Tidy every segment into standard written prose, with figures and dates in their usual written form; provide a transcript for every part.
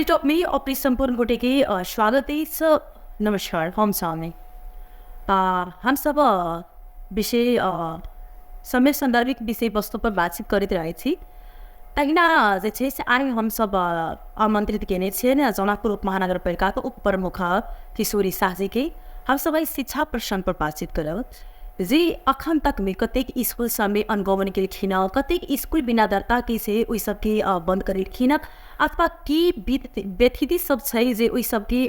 अपनी टॉप में अपनी संपूर्ण कोटि के स्वागत है। नमस्कार, हम सामने हम सब विषय समय संदर्भिक विषय वस्तु पर बातचीत करते रहे थी। तहिना जे छै से आइ हम सब आमंत्रित केने छियनि जनकपुर उपमहानगरपालिका के उप प्रमुख किशोरी शाह जी के। हम सब शिक्षा प्रश्न पर बातचीत करब जे अखन तक में कतेक स्कूल सब में अनुगमन केलखिन, कतेक स्कूल बिना दरता के से ओहि सबके बंद करेलखिन, अथवा की व्यथिति सब छै जे ओहि सबके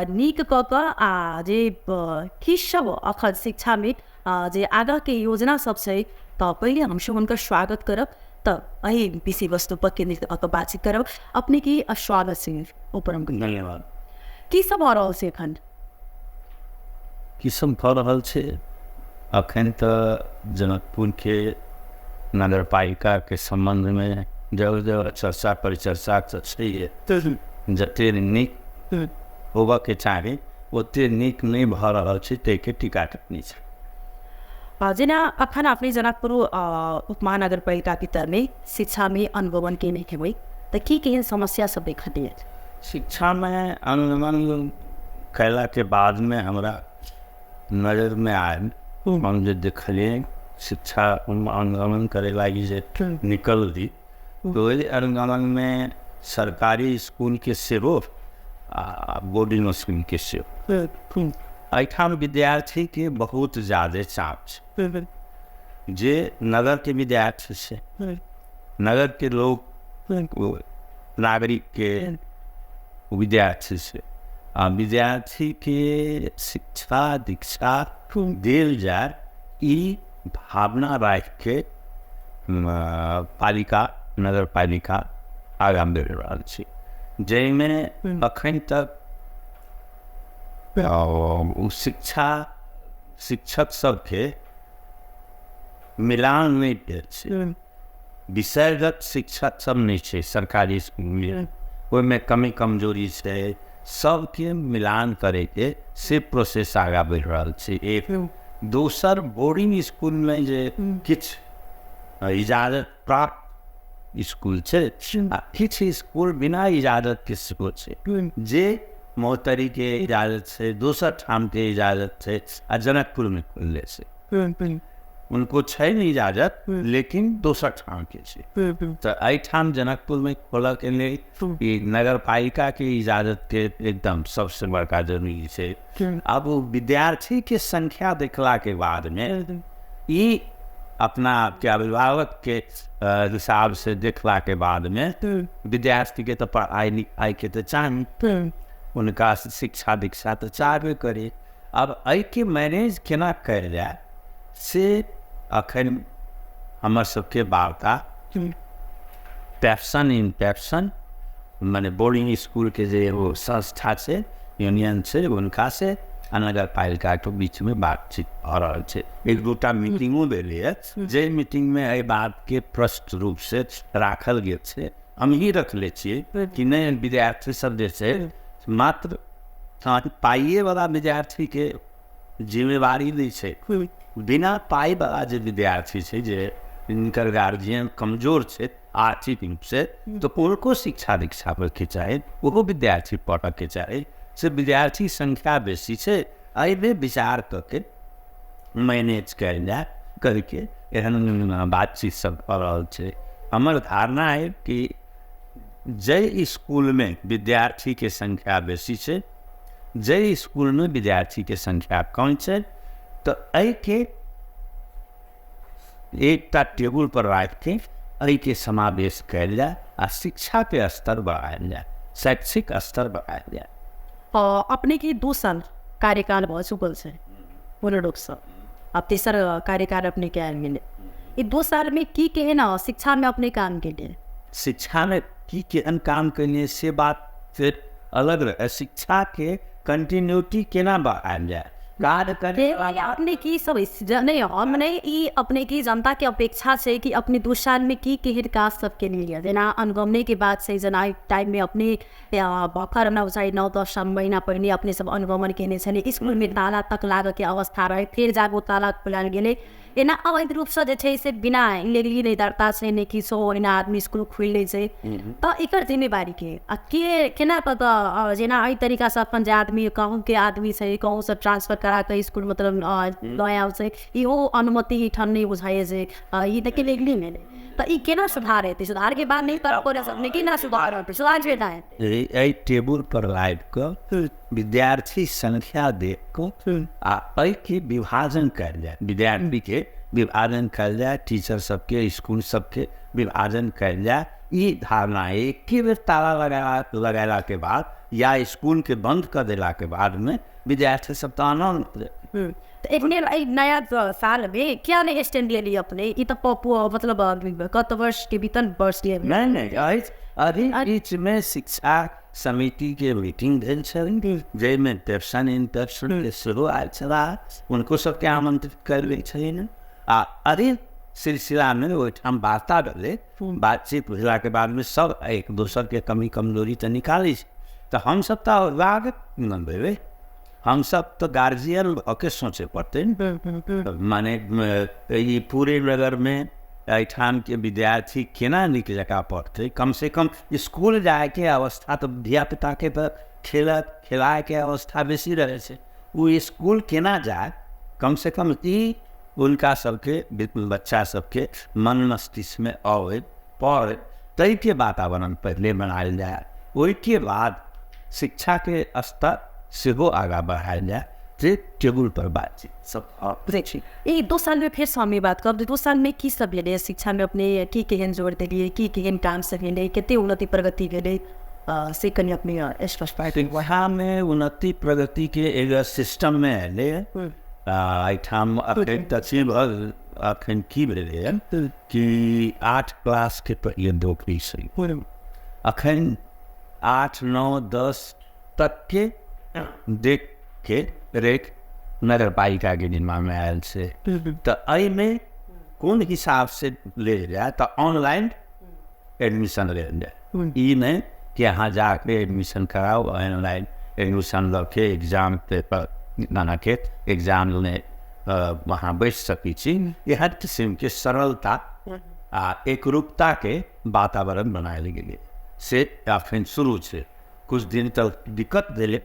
नीक कऽ कऽ आ जे की सब अखन शिक्षा में जे आगा के योजना सब छै तऽ पहिले हम सब हुनकर स्वागत करब। तऽ एहि विषय वस्तु पर केंद्रित कऽ बातचीत करब। अपने की स्वागत छै ऊपर। धन्यवाद। की सब भऽ रहल छै एखन? की सब भऽ रहल छै अखन तऽ जनकपुर के नगरपालिका के संबंध में जगह जगह चर्चा परिचर्चा छै। जते नीक होबऽ के चाही ओते नीक नहीं भऽ रहल छै, ताहिके टीका टिप्पणी छै। जेना अखन अपने जनकपुर उपमहानगरपालिका भीतर में शिक्षा में अनुगमन केने हेबै तऽ की केहन समस्या सब देखलियै? शिक्षा में अनुगमन कैला के बाद में हमरा नजर में आयल, हम जे देखलिए शिक्षा अनुगमन करे लागी जे निकल दी तो अनुगमन में सरकारी स्कूल के सेहो आ बोर्डिंग स्कूल के सेहो एठाम विद्यार्थी के बहुत ज्यादा चाप छै। जे नगर के विद्यार्थी छै, नगर के लोग नागरिक के विद्यार्थी छै, आ विद्यार्थी के शिक्षा दीक्षा देल जाए ई भावना राख के पालिका नगर पालिका आगाँ बढ़ि रहल छै, जाहिमे अखन तक शिक्षक सबके मिलान नहीं भेल छै। विषयगत शिक्षक सब नहीं छै सरकारी स्कूल में, ओहिमे कमी कमजोरी छै, सबके मिलान करे के से प्रोसेस आगा बढ़ि रहल छै। एक दोसर बोर्डिंग स्कूल में जे किछु इजाजत प्राप्त स्कूल छै आ किछु स्कूल बिना इजाजत के सेहो छै, जे मोहतरी के इजाजत छै, दोसर ठाम के इजाजत छै आ जनकपुर में खुलले छै। उनको छै नहीं इजाजत, लेकिन दोसर ठाम के छै। तो एठाम जनकपुर में खोलऽ के लिए नगर पालिका के इजाजत के एकदम सबसे बड़का जरूरी छै। अब विद्यार्थी के संख्या देखला के बाद में ई अपना के अभिभावक के हिसाब से देखला के बाद में विद्यार्थी के तो पढ़ाई लिखाई के तो चाही, उनका शिक्षा दीक्षा तो चाहबे करे। अब एहि के मैनेज केना कयल जाए से अखन हमर सबके वार्ता पैप्सन इन पैप्सन माने बोर्डिंग स्कूल के जे वो संस्था छै, यूनियन छै, उनका से आ नगर पालिका के बीच में बातचीत भऽ रहल छै। एक दूटा मीटिंगो भेलै है, जे मीटिंग में एहि बात के प्रष्ट रूप से राखल गेल छै। हम ही रखले छियै कि नहीं विद्यार्थी सब जे छै मात्र पाइए वाला विद्यार्थी के जिम्मेवारी नहीं छै, बिना पाई वाला जे विद्यार्थी छै, जे इनकर गार्जियन कमजोर छै आर्थिक रूप से, तो उनको शिक्षा दीक्षा पर के चाहे, वो विद्यार्थी पढ़ के चाहे। से विद्यार्थी संख्या बेसी छै, एहिमे विचार करके मैनेज कयल जाए करके एहन बातचीत सब कर रहल छै। हमर धारणा है कि जै स्कूल में विद्यार्थी के संख्या बेसी छै, जै स्कूल में विद्यार्थी के संख्या कम छै, तो एहि के एकटा टेबुल पर रख के एहि के समावेश कयल जाए आ शिक्षा के स्तर बढ़ायल जाए, शैक्षिक स्तर बढ़ायल जाए। अपने के 2 साल कार्यकाल भऽ चुकल छै पूर्ण रूप से, अब तेसर कार्यकाल अपने के आयल गेलै। ई 2 साल में की केहन शिक्षा में अपने काम केलिए? शिक्षा में की केहन काम केलिए से बात फिर अलग रहे। शिक्षा के कंटिन्यूटी केना बढ़ायल जाए, कार्य करे अपने की सब नहीं हमने ई अपने की जनता के अपेक्षा छै कि अपने 2 साल में की केहन काज सब के लिए जेना अनुगमने के बाद से जना टाइम में अपने भर्खर 9-10 महीना पहले अपने सब अनुगमन केने छले। स्कूल में ताला तक लाग के अवस्था रहे, फिर जागो ताला खुलाल गेले, एना अवैध रूपसँ जे छै से बिना इलीगली दरता से नहि किछो एना आदमी स्कूल खोलि लै छै तऽ एकर जिम्मेवारीके केना पता जेना एहि तरीकासँ अपन जे आदमी कहूँके आदमी छै कहूँसँ ट्रांसफर करा कऽ स्कूल मतलब लऽ आयल छै इहो अनुमति ठान नहि बुझाइए जे ई देखिए इलीगली भेलै तऽ ई केना सुधार हेतै सुधारके बाद नहीं कर पड़े सकने केना सुधार हेतै सुधार केना हेतै एहि टेबुल पर लाइट कऽ विद्यार्थी संख्या देख कऽ आ एहिके विभाजन कयल जाय विद्यार्थीके विभाजन कयल जाय टीचर सबके स्कूल सबके विभाजन कयल जाय ई धारणा एके बेर ताला लगेलाके बाद या स्कूल के बंद कर देलाके बादमे विद्यार्थी सब तऽ आनंद एक नया साल में क्या नहीं स्टैंड ले लिया अपने ये तो मतलब गत वर्ष के बीतन वर्ष लिए नहीं अभी बीच में शिक्षा समिति के मीटिंग भेल छल जाहिमे दर्शन इंटर्शन के शुरुआत छला उनको सबके आमंत्रित करले छलिन आ अरे सिलसिला में ओहिठाम वार्ता भेलै बातचीत भेलाके बादमे सब एक दोसर के कमी कमजोरी तऽ निकालै छै तऽ हमसब तऽ अभिभावक न भेबै हम सब तो गार्जियन होके सोचे पड़ते माने ये पूरे नगर में एठाम के विद्यार्थी केना नीक जकाँ पढ़ते कम से कम स्कूल जाए के अवस्था तो धियापुता के तो खेलाए के अवस्था बेसी रहे छै वो स्कूल केना जाए कम से कम ई उनका सबके बच्चा सबके मन मस्तिष्क में आवे पढ़े तई के वातावरण पहले बनायल जाए ओहिके बाद शिक्षा के स्तर सेहो आगा बढ़ायल जाए जे टेबुल पर बातचीत सब ये 2 साल में फिर स्वामी बात कर 2 साल में की सब भेलै शिक्षा में अपने की केहन जोड़ देलिए की केहन काम सब भेलै कते उन्नति प्रगति भेलै से कनी अपने स्पष्ट वहाँ में उन्नति प्रगति के एगो सिस्टम में एलै एहिठाम अखन की भेलै कि 8 क्लास के पहिले नौकरी छै अखन 8 9 10 तक के देख के रेख नगर पालिका के निर्माण में आयल से तो एहिमे कोन हिसाब से ले जाए तो ऑनलाइन एडमिशन ले जाए ई नहीं कि अहाँ जाके एडमिशन कराओ ऑनलाइन एडमिशन लऽ के एग्जाम पेपर बना के एग्जाम में वहाँ बैठ सकै छी एहन किस्म के सरलता आ एकरूपता के वातावरण बनायल गेलै से अखन शुरू छै कुछ दिन तक दिक्कत भेलै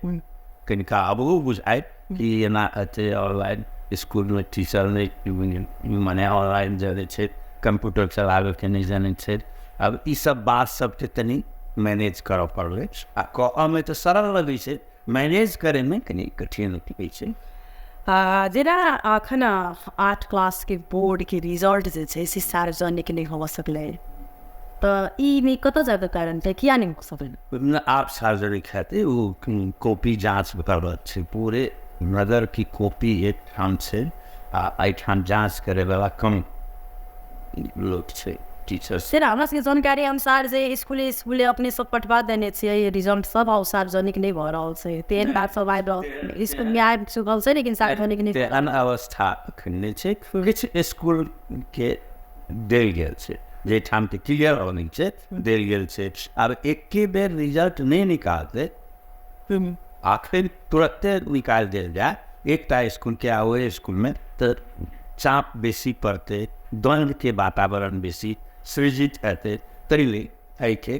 कनिका अबो बुझाइ कि एना हेतै ऑनलाइन स्कूल में टीचर नहीं माने ऑनलाइन जानै छै कंप्यूटर चलाबे के नहीं जानै छै अब ई सब बात सबके तनी मैनेज करऽ पड़लै आ कहऽ में तऽ सरल लगै छै मैनेज करे में कनी कठिन होइ छै जेना अखन 8 क्लास के बोर्ड के रिजल्ट जे छै से सार्वजनिक नहीं हो सकलै तो ई कतऽ जाके कारण छै किया नहीं हो सकलै आप सार्वजनिक हेतै वो कॉपी जाँच करबत छै पूरे नगर की कॉपी एक ठाम छै आ एहिठाम जाँच करे वाला कम लोग छै टीचर्स सर हमरा सबके जानकारी अनुसार जे स्कूले अपने सब पठवा देने छियै रिजल्ट सब सार्वजनिक नहीं भऽ रहल छै तेहन बात सब आबि रहल स्कूल में आबि चुकल छै लेकिन सार्वजनिक नहीं तेहन अवस्था एखन नहि छै किछु स्कूल के देल गेल छै जेठाम के क्लियर होने छै देल गेल छै अब एके बेर रिजल्ट नहीं निकालते आखिर तुरंते निकाल देल जाए एकटा स्कूल के ओहि स्कूल में तो चाप बेसी पड़ते द्वंद्व के वातावरण बेसी सृजित हेतै तैले एहिके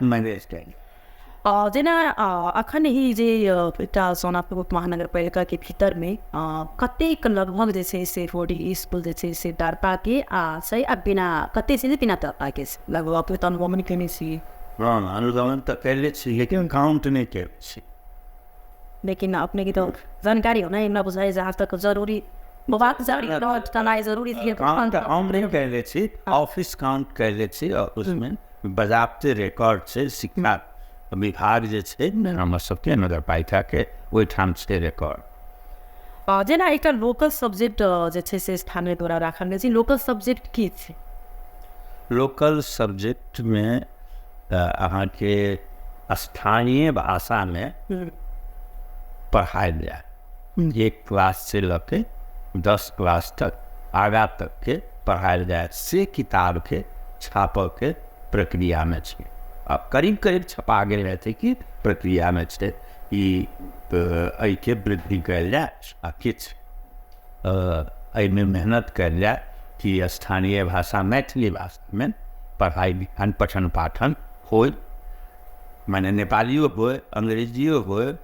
मैनेज कयल जेना अखन ही जे एकटा सोनापुर महानगर पालिका के भीतर में कतेक लगभग जे छै से 40 स्कूल जे छै से दरपा के छै आ बिना कते से बिना दरपा के लगभग अपने तो अनुगमन केने छी अनुगमन तो कैले छी लेकिन काउंट नहीं कैले छी लेकिन अपने की तो जानकारी होना है ना बुझाए जहाँ तक जरूरी बात जरूरी नहीं कैले छी ऑफिस काउंट कैले छी और उसमें बजाबते रिकॉर्ड से शिक्षा विभाग जे छै हमर सबके नगर पालिका के ओहिठाम छै रिकॉर्ड जेना एकटा लोकल सब्जेक्ट जे छै से स्थानीय द्वारा राखल गेल छै लोकल सब्जेक्ट की छै लोकल सब्जेक्ट में अहाँ के स्थानीय भाषा में पढ़ायल जाए 1 क्लास से लके 10 क्लास तक आगा तक के पढ़ायल जाए से किताब के छापऽ के प्रक्रिया में छै अब करीब करीब छपा गेल रहते कि प्रक्रिया में छै ई एहिके वृद्धि कयल जाए आ किछु एहिमे मेहनत कयल जाय कि स्थानीय भाषा मैथिली भाषामे पढ़ाई लिखाई पठन पाठन होय, माने नेपालियो होय, अंग्रेजियो होय,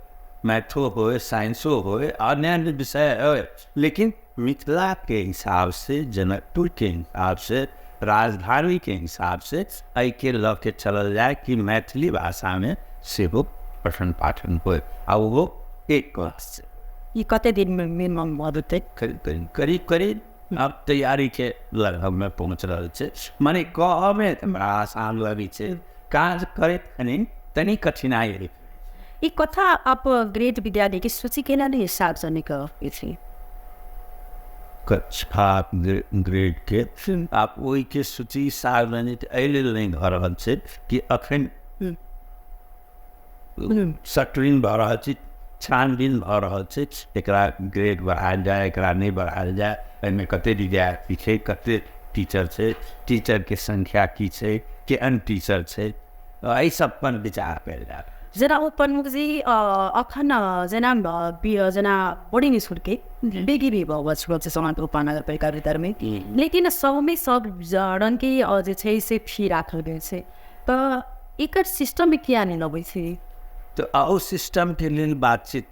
मैथो होय, साइंसो होय, अन्य विषय होय, लेकिन मिथिला के हिसाब से, जनकपुर के हिसाब से, राजधानी के हिसाब से एहि के लऽ के चलल जाए कि मैथिली भाषा में सेहो पठन पाठन होय, आ वो एक क्लास से ये कते दिन में मिनिमम होते? करीब करीब अब तैयारी के लगभग में पहुँच रहा है। माने कहमे बड़ा आसान लगी है, काज करे तनी कठिनाई है। ये कथा आप ग्रेड विद्यालय की सूची के नहीं सार्वजनिक थी कक्षा ग्रेड के आप वही के सूची सार्वजनिक एहि नहीं भऽ रहल छै कि अखन सटरिंग भऽ रहल छै, छानबीन भऽ रहल छै, एकरा ग्रेड बढ़ायल जाए, एकरा नहीं बढ़ायल जाए, एहिमे कते विद्यार्थी छै, कते टीचर छै, टीचर के संख्या की छै, के अन टीचर छै, एहि सब पर विचार कयल जाए। जना प्रमुख जी अखन जना बोर्डिंग स्कूल के बेगी भी बहुत समान उपनगरपालिका भीतर में, लेकिन सब में सब जन के जे छै से फी राखल गेल छै, तो एकर सिस्टम में किया नहीं लगे छै? तो आओ सिस्टम के लिए बातचीत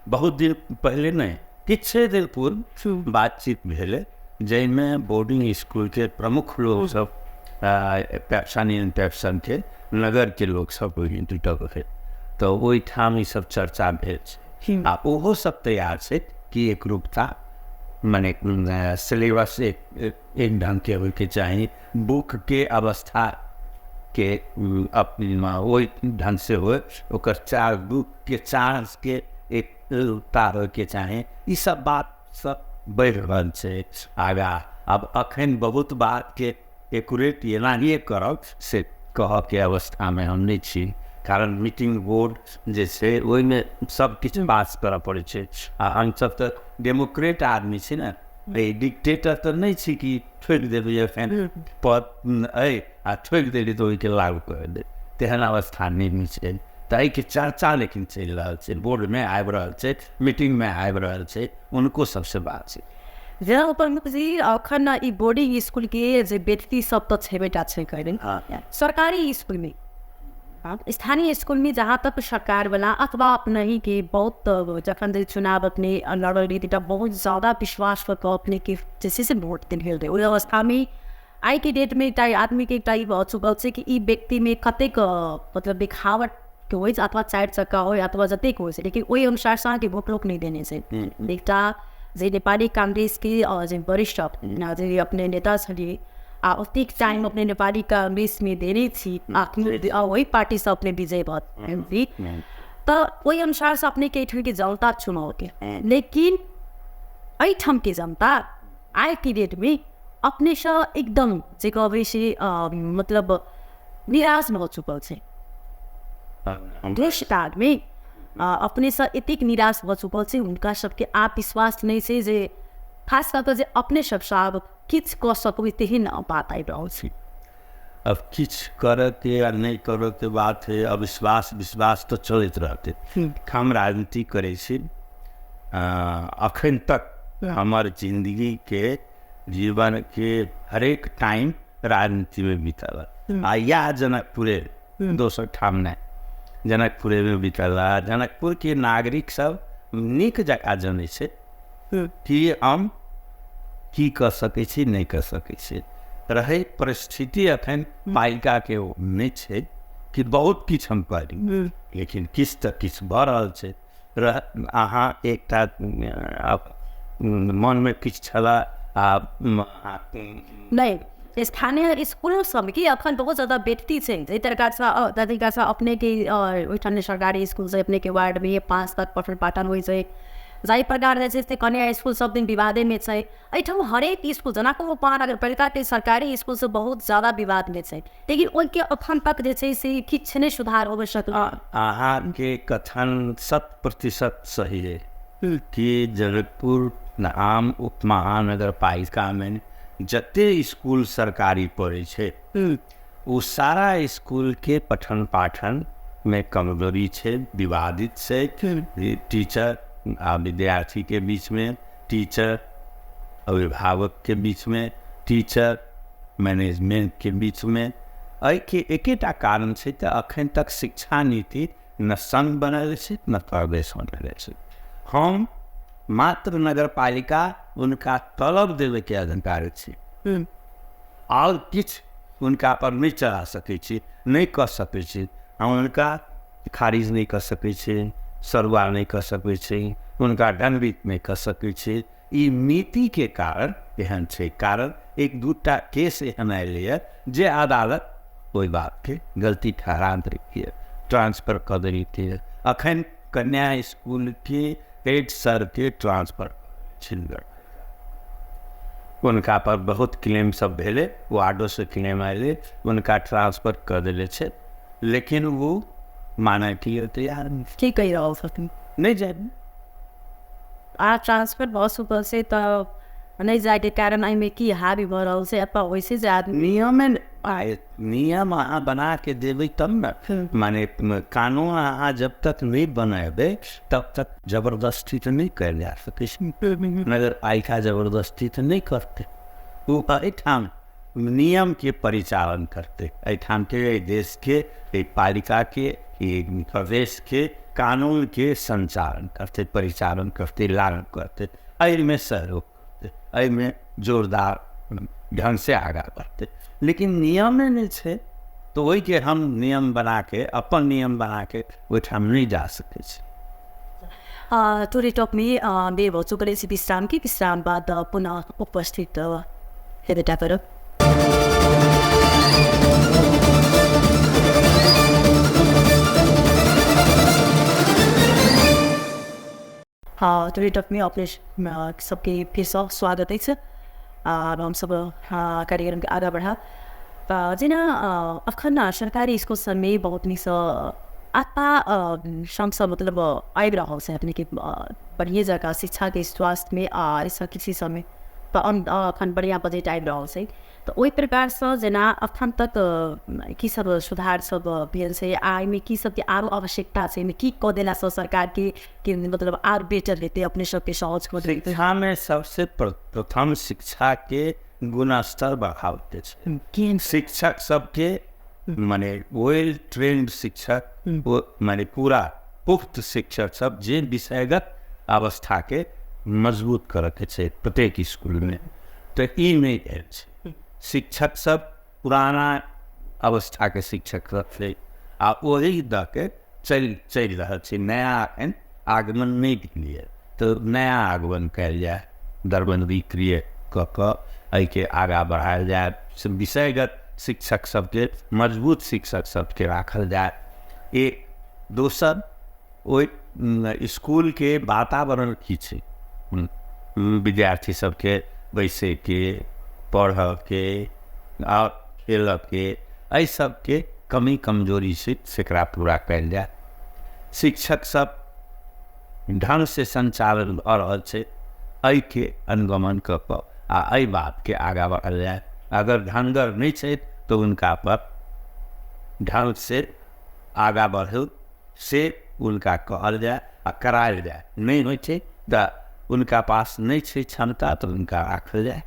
बहुत दिन पहले नहीं किछ दिन पूर्व बातचीत भेले, जैमे बोर्डिंग स्कूल के प्रमुख लोग सब पेप्सन के नगर के लोग सब जुटल है, तो वही ठाम सब चर्चा भेल छै। आ ओहो सब तैयार छै कि एक रूपता माने सिलेबस एक ढंग के होय के चाही, बुक के अवस्था के अपनी वही ढंग से हो, ओकर चार बुक के चार के एक तार के चाहे, ये सब बात सब बढ़ रहल छै आगा। अब अखन बहुत बात के एक्यूरेट एनाहिए करब से कह के अवस्था में हम नहीं छी, कारण मीटिंग बोर्ड जे छै ओहिमे सब किछु बात करऽ पड़ै छै, आ हम सब तऽ डेमोक्रेट आदमी छी ने, डिक्टेटर तो नहीं छी कि ठोक देलिए फैन पद आ ठोक देली तो ओहिके लागू कर दे, तेहन अवस्था नहीं छै। तो के चर्चा लेकिन चल रहा है, बोर्ड में आबि रहल छै, मीटिंग में आबि रहल छै, उनको सबसे बात छै। जना प्रमुख जी अखन ई बोर्डिंग स्कूल के जे व्यक्ति सब तो छेबेटा छै करें, सरकारी स्कूल में, स्थानीय स्कूल में जहाँ तक सरकार वाला अथवा अपने ही के बहुत जखन चुनाव अपने लड़ रही थी, बहुत ज़्यादा विश्वास करके अपने के जैसे से वोट दिन खेल रहे, उस अवस्था में आई के डेट में आदमी के भऽ चुकल छै कि ई व्यक्ति में कतेक मतलब दिखावट के हो अथवा चारि चक्का हो अथवा जतेक हो, लेकिन वही अनुसार से अहाँके वोट लोक नहीं देने से। एकटा जे नेपाली कांग्रेस के जे वरिष्ठ जे अपने नेता छलिए आ ओतेक टाइम अपने नेपाली कांग्रेस में देने थी, वही पार्टी से अपने विजय भऽ तो वही अनुसार से अपने के के जनता चुनाव के, लेकिन एहिठाम के जनता आइ के डेट में अपने से एकदम जे कहबै से मतलब निराश भऽ चुकल छै। देश में अपने से एतेक निराश भऽ चुकल छै, हुनका सबके आप विश्वास नहीं छै जे खास कर जे अपने सब साहब किछ कऽ सकबै तेहन बात आबि रहल छै। अब किछ करे के या नहीं करे के बात है, अब विश्वास तो चलते रहते। हम राजनीति करे छी, अखन तक हमार जिंदगी के जीवन के हरेक टाइम राजनीति में बीतल, आ या जनकपुरे दोसर ठाम नहीं, जनकपुरे में बीतल। जनकपुर के नागरिक सब नीक जकाँ जानै छै कि हम की कर सकै छी, नहीं कर सकै छी। रहे परिस्थिति अखन पालिका के नहीं छै कि बहुत किछु हम करी, लेकिन किछु तऽ किछु भऽ रहल छै। अहाँ एकटा मन में किछु छला नहीं स्थानीय स्कूल सब की अखन बहुत ज़्यादा व्यक्ति छै, जे तरीका से अपने के ओहिठाम सरकारी स्कूल से अपने के वार्ड में 5 तक पठन पाठन होइ छै, जाहि प्रकार जे छै कन्या स्कूल सब दिन विवादे में छै। एहिठाम हरेक स्कूल जना को महानगरपालिका के सरकारी स्कूल से बहुत ज़्यादा विवाद में छै, लेकिन ओहिके अखन तक जे छै से किछु नहीं सुधार होबे सकल। अहाँ के कथन 100% सही है कि जनकपुर आम उप महानगरपालिका में जते स्कूल सरकारी पढ़े छै, वो सारा स्कूल के पठन पाठन में कमजोरी छै, विवादित छै। टीचर आ विद्यार्थी के बीच में, टीचर अभिभावक के बीच में, टीचर मैनेजमेंट के बीच में। एहिके एकेटा कारण छै तऽ अखन तक शिक्षा नीति न संघ बनल छै न प्रदेश बनल छै। हम मात्र नगर पालिका उनका तलब देवे के अधिकार छै, और किछु उनका पर नहीं चला सकै छी, नहीं कर सकै छी। हम उनका खारिज नहीं कर सकै छी, सरुआ नहीं कर सकै छी, उनका दंडित नहीं कर सकै छी। ई नीति के कारण एहन छै। कारण एक दूटा केस एहन आयल जे अदालत ओहि बात के गलती ठहरा दै, ट्रांसफर कर दै थी। अखन कन्या स्कूल के हेड सर के ट्रांसफर छिलगर, उनका पर बहुत क्लेम सब भेले, वार्डो से क्लेम आए, उनका ट्रांसफर कर दिले छे। लेकिन वो माना कि तैयार की कही रहल छथिन नहीं जाए। आ ट्रांसफर भऽ चुकल छै तऽ नहीं जाए के कारण एहिमे की हावी भऽ रहल छै, अथवा वैसे जे आदमी नियम अहाँ बना के देवे तब न, माने कानून अहाँ जब तक नहीं बनाबे तब तक जबरदस्ती तो नहीं कर जा सके। नगर पालिका जबरदस्ती तो नहीं करते, वो एठाम नियम के परिचालन करते। एठाम के देश के एक पालिका के एक प्रदेश के कानून के संचालन करते, परिचालन करते, लागू करते। एहिमे सहयोग करते, एहिमे जोरदार ढंग से आगा बढ़ते। लेकिन नियम नहीं छै तो वही के हम नियम बना के, अपन नियम बना के ओहिठाम नहीं जा सके छी। टोरी टॉक में बे भऽ चुकल अछि विश्राम की, विश्राम बाद पुनः उपस्थित हेबेटा करब। टोरी टॉक में अपने सबके फिर से स्वागत है। अब हम सब कार्यक्रम के आगा बढ़ा जेना अखन सरकारी स्कूल सब में बहुत नीक आता शंख मतलब आबि रहल छै अपने के बढ़िया जगह शिक्षा के स्वास्थ्य में आ ऐसा किसी समय अखन बढ़िया बजट आबि रहल छै। तो ओहि प्रकार से जेना अखन तक की सब सुधार सब भेल छै, आ एहिमे की सब के आरो आवश्यकता छै, एहिमे की कऽ देला से सरकार के मतलब आर बेटर हेतै अपने सबके सहज कऽ देतै। शिक्षा में सबसे प्रथम शिक्षा के गुणस्तर बढ़ाते छै। शिक्षक सबके माने वेल ट्रेंड शिक्षक, वो माने पूरा पुख्त शिक्षक सब जे विषयगत अवस्था के मजबूत करते छै प्रत्येक स्कूल में। तो ई नहीं है शिक्षक सब पुराना अवस्था के शिक्षक सब छै, आ वही द के चल रहा छै। नया आगमन नहीं दिखलिए तो नया आगमन कल जाए, दरबंदी क्रिय कऽ के आगा बढ़ायल जाए। विषयगत शिक्षक सबके मजबूत शिक्षक सबके राखल जाए। एक दोसर ओहि स्कूल के वातावरण की छै, विद्यार्थी सबके बैसे के, पढ़ के और खेल के, एहि सबके कमी कमजोरी से सेकरा पूरा कल जाए। शिक्षक सब ढंग से संचालन भऽ रहल छै, एहि के अनुगमन कऽ कऽ आ एहि बात के आगा बढ़ल जाए। अगर ढंगर नहीं छै तो उनका पर ढंग से आगा बढ़ल से उनका कहल जाए आ करायल जाए। नहीं होइ छै तऽ उनका पास नहीं छै क्षमता तो उनका राखल जाए,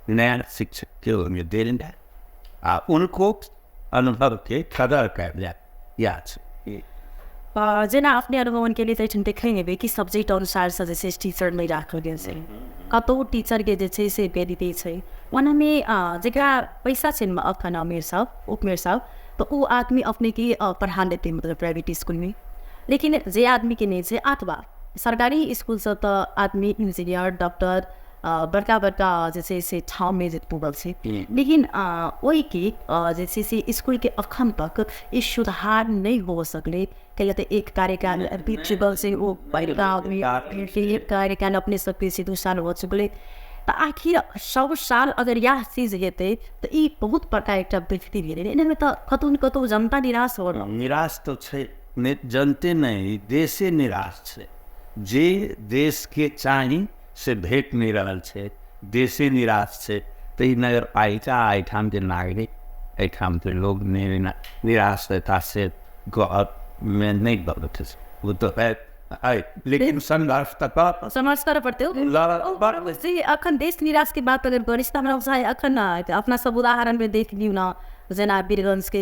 नया शिक्षक के उन्हें देल जाए आ उनको अनुभव के कदर कयल जाए। या जेना अपने अनुभवन के लिए तो देखें हेबै कि सब्जेक्ट अनुसार से जैसे टीचर नहीं राखल गेल छै, कतौ टीचर के जे छै से बेदिते छै। ओनामे जकरा पैसा छै अखन अमीर सब उपमेर सब तो वो आदमी अपने की पढ़ा लेते मतलब प्राइवेट स्कूल में। लेकिन जे आदमी के नहीं छै अथवा सरकारी स्कूल से तो आदमी इंजीनियर डॉक्टर बड़का बड़का जैसे से ठाव में पुगल छै। लेकिन वही के जैसे से स्कूल के अखन तक इस सुधार नहीं हो सकले, कहीं तो एक कार्यकाल प्रिंसिपल से वो बड़का आदमी एक कार्यकाल अपने सबके से 2 साल हो चुकले। तो आखिर सब साल अगर यह चीज हेतै तो ई बहुत बड़का एक वृद्धि भेलै। एहिमे तो कतौ न कतौ जनता निराश हो रहल। निराश तो छै, जनते नहीं देशे निराश छै। जे देश के चाही से भेट नहीं रहल छै, देशे निराश छै। तो ई नगर पालिका एहिठाम के नागरिक, एहिठाम के लोग निराशता से घर में नहीं बदलते। वो तो है है, लेकिन संघर्ष तक संघर्ष करे पड़ते हो जी। अखन देश निराश की बात अगर गरिस् त हमरा चाहिँ अखन अपना सब उदाहरण में देख लियो ना, जेना वीरगंज के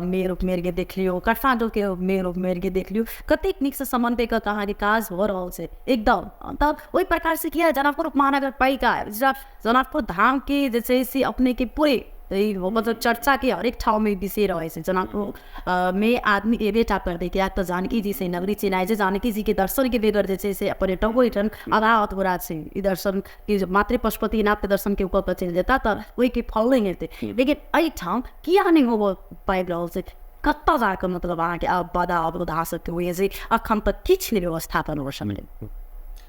मेयर उपमेयर के देख लियो, काठमाडौँ के मेयर उपमेयर के देख लियो, कतेक नीक से समन्वय कहानी काज हो रहा है एकदम। तब वही प्रकार से किया जनकपुर महानगर पालिका जनकपुर धाम के जैसे से अपने के पूरे मतलब चर्चा के हरेक ठाउँ में विषय रहे हैं। जनकपुर में आदमी ये बेटा कर दे क्या तो जानकी जी से नगरी चिनाई से जानकी जी के दर्शन के बेगर जैसे से पर्यटक को रिटर्न अभावत हो रहा है। दर्शन की मातृ पशुपतिनाथ दर्शन के ऊपर चल जाता तो वही के फॉलोइंग है, लेकिन अई ठाउँ किया नहीं हो पाइब रहा है कत्ता जाकर मतलब वहाँ के अब बाधा अवधा सकते हुए से अखम तक किछ नहीं व्यवस्थापन हो सकते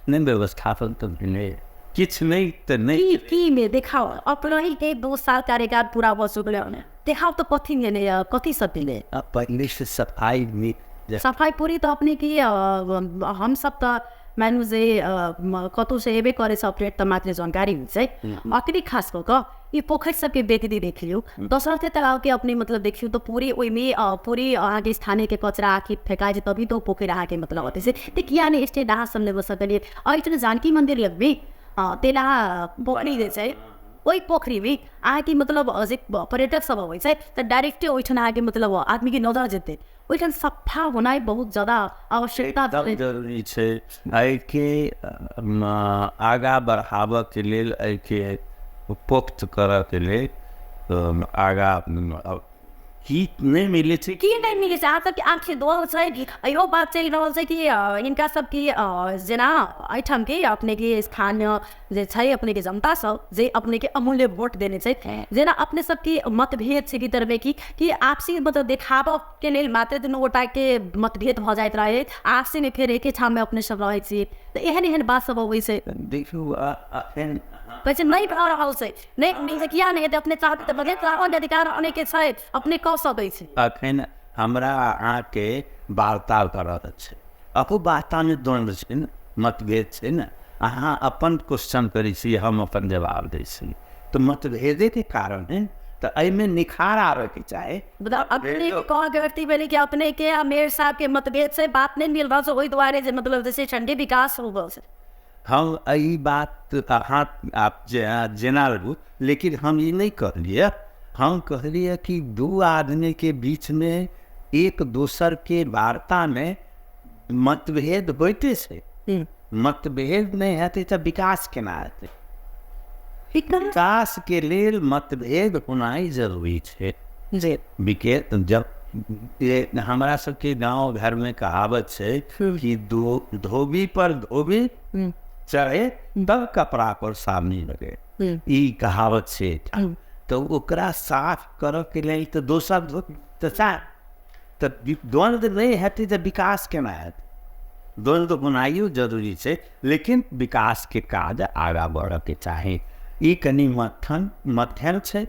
नहीं, व्यवस्थापन तो नहीं, किछ नहीं तो नहीं की में देखाओ अपना ही 1-2 साल कार्यकाल पूरा हो चुका है, देखाओ तो कथी ने कथी सकिले पहले से सफाई में सफाई पूरी तो अपने की हम सब तो मानु जे कतौ से हेबे करे अपडेट तो मात्र जानकारी हुन्छ है। अकरी खास कर ये पोखर सबके बेटी देख लियो, दशरथे तालाब के अपने मतलब देखियो तो पूरी वही में पूरी आगे स्थानीय के कचरा आखिर फेंकाए तभी तो पोखर आके मतलब होते से किया ने स्टे डाहा समले बसकलिए और जानकी मंदिर लगे तेला पोखरी जे चाहिँ वही पोखरी में आके मतलब अझै पर्यटक सब हो तो डायरेक्टे ओठन आके मतलब आदमी की नजर जेते ओठन सफा होना बहुत ज्यादा आवश्यकता जरूरी है के आगा बढ़ावा के लिए के पुख्त करे के लिए आगा की नहीं मिले थे कि नहीं मिले आज तक आंखें दो यो बात चाहिँ रहल छै कि इनका सबकी जना आइटम के अपने के स्थानीय जे छै अपने के जनता सब जे अपने के अमूल्य वोट देने छै जना अपने सबकी मतभेद छै भीतर में कि आपसी मतलब देखावा के लेल मात्र दुनू गोटा के मतभेद भ जाइत रहे, आपसी में फिर एक ठाम में अपने सब रहे छी तो एहन बात सब होई छै देखियो वैसे नहीं भा रहल छै नहीं किया नहीं तो अपने चाहते तो बगे अधिकार अनेक छै अपने कह सकै छै। अखन हमरा अहाँ के वार्ता करत छै अपो वार्ता में द्वंद्व छै न मतभेद छै न, अहाँ अपन क्वेश्चन करै छी हम अपन जवाब दै छी तो मतभेदे के कारण है तो एमे निखार आवे के चाहे अपने कह करती बेली कि अपने के मेयर साहब के मतभेद से बात नहीं मिल रहा वही द्वारे मतलब जैसे ठंडी विकास हो गल छै हम यही बात आप जना लगू, लेकिन हम ये नहीं कहलिए, हम कहलिए कि दो आदमी के बीच में एक दूसर के वार्ता में मतभेद होते से मतभेद नहीं हेतु तो विकास केना हेतु, विकास के लिए मतभेद होना ही जरूरी है। विकेट जब हमारा सबके गांव घर में कहावत है कि धोबी पर धोबी चढ़े तब कपड़ा पर सामने लगे, ई कहावत से तो ओकरा साफ करे के लिए तो दोसर तो द्वंद्व नहीं हेतु तो विकास केना हेतु, द्वंद्व बनाइयो जरूरी है लेकिन विकास के काज आगा बढ़े के चाहे। ई कनी मध्यम है,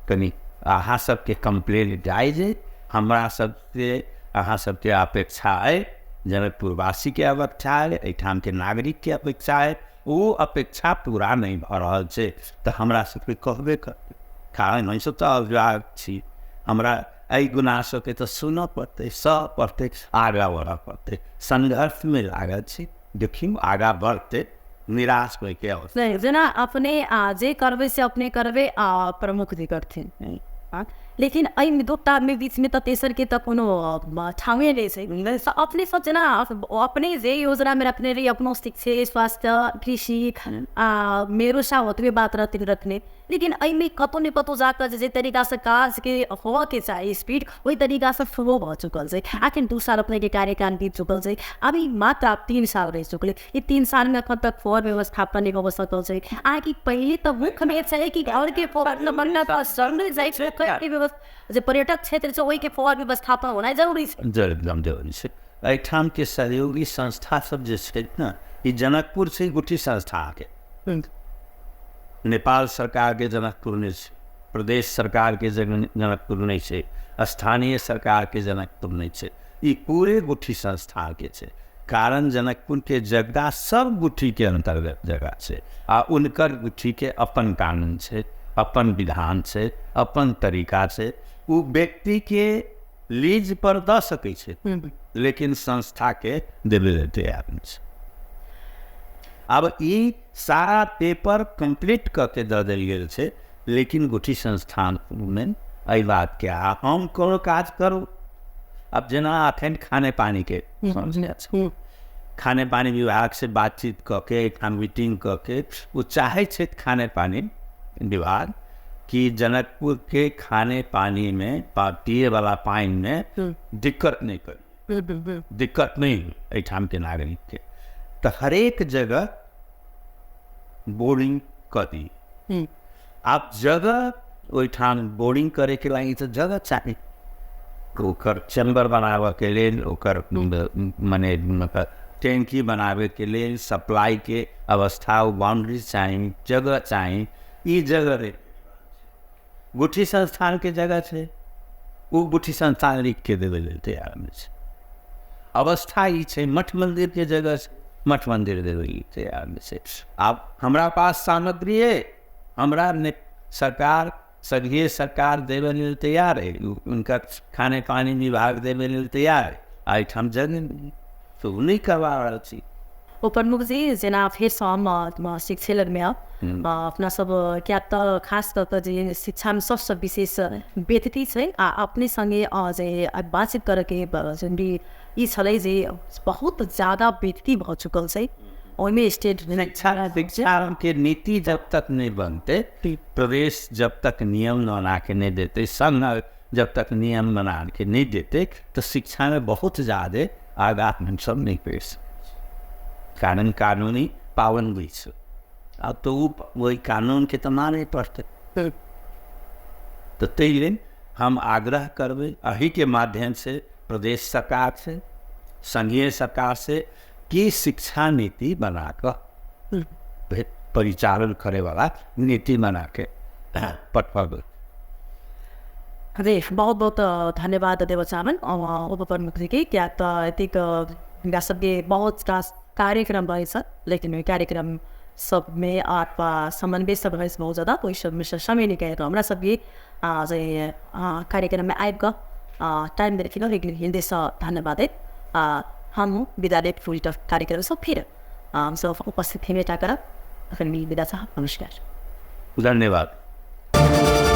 कनी अहाँ सबके कंप्लेन जायज है, हमरा सबसे अहाँ सबके अपेक्षा है, जनकपुरवासी के अपेक्षा है, एठाम के नागरिक के अपेक्षा है, वो अपेक्षा पूरा नहीं भ रहा है तो हमरा सबके कहबे करते कारण हम सब तो अभिभावक छी, हमरा एहि गुना सबके तो सुन पड़ते सह पड़ते आगा बढ़ पड़ते, संघर्ष में लागल छी, देखियो आगा बढ़ते निराश हो के नहीं जना अपने जे करबे से अपने करबे प्रमुख जी करथिन लेकिन अई दुटा में बीच में तो तेसर के तो कोनो ठावे नहीं छै अपने सब जना अपने जे योजना में रखने रही अपनो शिक्षा स्वास्थ्य कृषि मेरो सा होते बात रखने, लेकिन अई में कतो ने कतो जाकर जे तरीका से काज के हो के चाहिए स्पीड वही तरीका से फ्लो भ चुकल छै। आखिर 2 साल अपने के कार्यकाल बीत चुकल छै, अभी मात्र 3 साल रह चुकले, ये 3 साल में कब तक फोर व्यवस्थापन हो सकल छै आकि पहले तो मुख्य में चाहिए कि घर के फोर बनना तो सर्वे जाय छै जे पर्यटक क्षेत्र से वही के फोर व्यवस्थापन होना जरूरी है, एकदम जरूरी है। एठाम के सहयोगी संस्था सब जे छै ना, ई जनकपुर से गुठी संस्था के नेपाल सरकार के जनकपुर नहीं है, प्रदेश सरकार के जनकपुर नहीं है, स्थानीय सरकार के जनकपुर नहीं है, ये पूरे गुठी संस्था के है। कारण जनकपुर के जगह सब गुठी के अंतर्गत जगह है आ उनकर गुठी के अपन कानून है, अपन विधान है, अपन तरीका से वो व्यक्ति के लीज पर दऽ सकै छै, लेकिन संस्था के देवे लेल तैयार नहि छै। अब ई सारा पेपर कंप्लीट करके दऽ देल गेल छै, लेकिन गुठी संस्थान में एहि बात के हम कोनो काज करू। अब जेना अखन खाने पानी के खाने पानी विभाग से बातचीत कऽ के एकटा मीटिंग कऽ के वो चाहे छै खाने पानी विभाग कि जनकपुर के खाने पानी में पिए वाला पानी में दिक्कत नहीं करी, दिक्कत नहीं एहिठाम के नागरिक के। तो हरेक जगह बोरिंग कर दी। आप जगह ओहिठाम बोरिंग करे के लागी तो जगह चाहिए, ओकर चैम्बर बनावे के लेल, ओकर मने टैंकी बनावे के लेल, सप्लाई के अवस्था, बाउंड्री चाहिए, जगह चाहिए। ई जगह रे गुठी संस्थान के जगह छै, वो गुठी संस्थान लिख के देवे लेल तैयार नहि छै। अवस्था ई छै मठ मंदिर के जगह छै, मठ मंदिर देवे लेल तैयार नहि छै। अब हमरा पास सामग्री है, हमरा ने सरकार संघीय सरकार देवे लेल तैयार है, उनका खाने पानी विभाग देवे लेल तैयार है, एहिठाम जगह नहीं, तो नहीं करवा रहल छी। ओ प्रमुख जी जेना फेरसँ हम शिक्षा लगमे अपना सब क्या तऽ खास कऽ कऽ जे शिक्षामे सबसँ विशेष व्यक्ति छै आ अपने संगे जे बातचीत करैके जरूरी ई छलै जे बहुत ज़्यादा व्यक्ति भऽ चुकल छै। ओहिमे स्टेट शिक्षा के नीति जब तक नहीं बनते, प्रदेश जब तक नियम बना के नहीं देते, संघ जब तक नियम बना के नहीं देते, तो शिक्षा में बहुत ज़्यादा आगाह हम सब नहीं पेश। कारण कानूनी पाबंदी छै, अब तो वही कानून के तो माने पड़ते। तो ताहि लेल हम आग्रह करबै अही के माध्यम से प्रदेश सरकार से, संघीय सरकार से कि शिक्षा नीति बना कर परिचालन करे वाला नीति बना के पठवाबै। अरे बहुत बहुत धन्यवाद देव चाहन उप प्रमुख जी के। क्या तो एतिक हमरा सबके बहुत कार्यक्रम रहेछ, लेकिन ओहि कार्यक्रम सब में आप समन्वय सब रहे बहुत ज़्यादा, कोई सब में समय निकालेर हमरा सबके जे कार्यक्रम में आबि कऽ टाइम देलखिन, लेकिन हृदयसँ धन्यवाद है। हम विद्यालय फुल कार्यक्रम सब फिर हम सब उपस्थित हेबे टा करब। अखन विदा चाहब, नमस्कार, धन्यवाद।